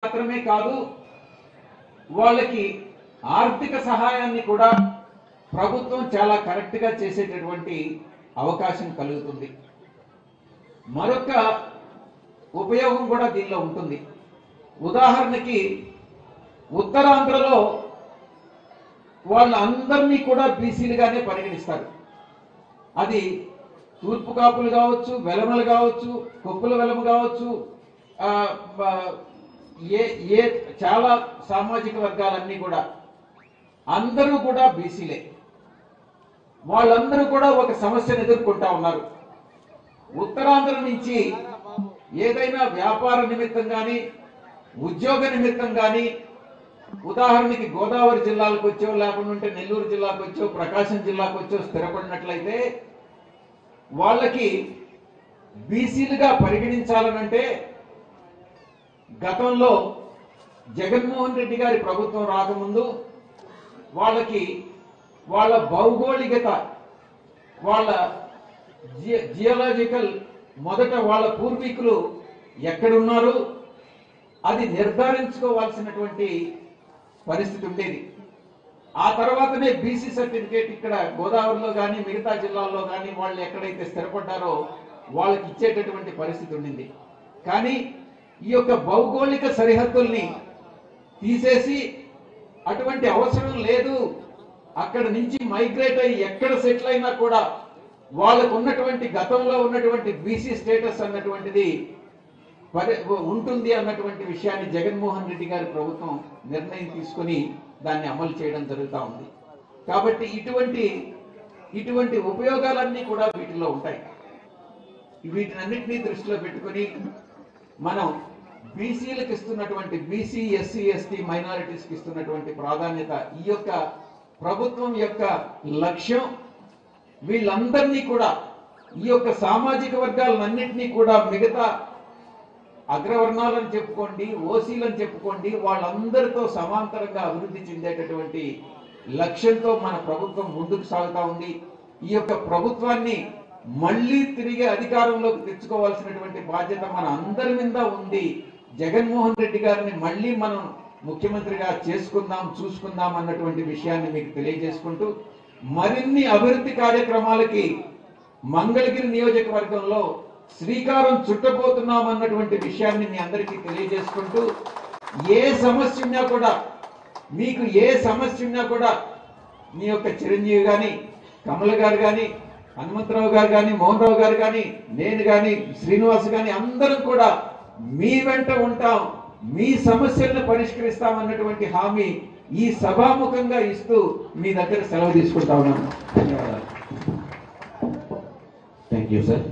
మాత్రమే కాదు వాళ్ళకి ఆర్థిక సహాయాన్ని కూడా ప్రభుత్వం చాలా కరెక్ట్ గా చేసేటటువంటి అవకాశం కలుగుతుంది. మరొక ఉపయోగం కూడా దీనిలో ఉంటుంది. ఉదాహరణకి ఉత్తరాంధ్రలో వాళ్ళందరినీ కూడా బీసీలుగానే పరిగణిస్తారు. అది తూర్పు కాపులు కావచ్చు, వెలమలు కావచ్చు, కొప్పుల వెలమ కావచ్చు, ఏ చాలా సామాజిక వర్గాలన్నీ కూడా అందరూ కూడా బీసీలే. వాళ్ళందరూ కూడా ఒక సమస్యను ఎదుర్కొంటా ఉన్నారు. ఉత్తరాంధ్ర నుంచి ఏదైనా వ్యాపార నిమిత్తం కానీ ఉద్యోగ నిమిత్తం కానీ ఉదాహరణకి గోదావరి జిల్లాలకు వచ్చో లేకుంటే నెల్లూరు జిల్లాకు వచ్చో ప్రకాశం జిల్లాకు వచ్చో స్థిరపడినట్లయితే వాళ్ళకి బీసీలుగా పరిగణించాలనంటే గతంలో జగన్మోహన్ రెడ్డి గారి ప్రభుత్వం రాకముందు వాళ్ళకి వాళ్ళ భౌగోళికత, వాళ్ళ జియోలాజికల్ మొదట వాళ్ళ పూర్వీకులు ఎక్కడున్నారు అది నిర్ధారించుకోవాల్సినటువంటి పరిస్థితి ఉండేది. ఆ తర్వాతనే బీసీ సర్టిఫికేట్ ఇక్కడ గోదావరిలో కానీ మిగతా జిల్లాల్లో కానీ వాళ్ళు ఎక్కడైతే స్థిరపడ్డారో వాళ్ళకి ఇచ్చేటటువంటి పరిస్థితి ఉండింది. కానీ ఈ యొక్క భౌగోళిక సరిహద్దుల్ని తీసేసి అటువంటి అవసరం లేదు, అక్కడ నుంచి మైగ్రేట్ అయ్యి ఎక్కడ సెటిల్ అయినా కూడా వాళ్ళకు ఉన్నటువంటి గతంలో ఉన్నటువంటి బీసీ స్టేటస్ అన్నటువంటిది ఉంటుంది అన్నటువంటి విషయాన్ని జగన్మోహన్ రెడ్డి గారి ప్రభుత్వం నిర్ణయం తీసుకుని దాన్ని అమలు చేయడం జరుగుతూ ఉంది. కాబట్టి ఇటువంటి ఉపయోగాలన్నీ కూడా వీటిలో ఉంటాయి. వీటినన్నింటినీ దృష్టిలో పెట్టుకుని మనం బీసీలకు ఇస్తున్నటువంటి బీసీ, ఎస్సీ, ఎస్టీ, మైనారిటీస్కి ఇస్తున్నటువంటి ప్రాధాన్యత, ఈ యొక్క ప్రభుత్వం యొక్క లక్ష్యం వీళ్ళందరినీ కూడా ఈ యొక్క సామాజిక వర్గాలన్నింటినీ కూడా మిగతా అగ్రవర్ణాలను చెప్పుకోండి, ఓసీలను చెప్పుకోండి, వాళ్ళందరితో సమాంతరంగా అభివృద్ధి చెందేటటువంటి లక్ష్యంతో మన ప్రభుత్వం ముందుకు సాగుతా ఉంది. ఈ యొక్క ప్రభుత్వాన్ని మళ్ళీ తిరిగి అధికారంలోకి తెచ్చుకోవాల్సినటువంటి బాధ్యత మన అందరి మీద ఉంది. జగన్మోహన్ రెడ్డి గారిని మళ్ళీ మనం ముఖ్యమంత్రిగా చూసుకుందాం అన్నటువంటి విషయాన్ని మీకు తెలియజేసుకుంటూ మరిన్ని అభివృద్ధి కార్యక్రమాలకి మంగళగిరి నియోజకవర్గంలో శ్రీకారం చుట్టబోతున్నాం అన్నటువంటి విషయాన్ని మీ అందరికీ తెలియజేసుకుంటూ ఏ సమస్య ఉన్నా కూడా మీకు మీ యొక్క చిరంజీవి కానీ, కమల్ గారు కానీ, హనుమంతరావు గారు కానీ, మోహన్ రావు గారు కానీ, నేను కానీ, శ్రీనివాస్ కానీ అందరం కూడా మీ వెంట ఉంటాం, మీ సమస్యలను పరిష్కరిస్తామన్నటువంటి హామీ ఈ సభాముఖంగా ఇస్తూ మీ దగ్గర సెలవు తీసుకుంటా ఉన్నాను. ధన్యవాదాలు. Thank you sir.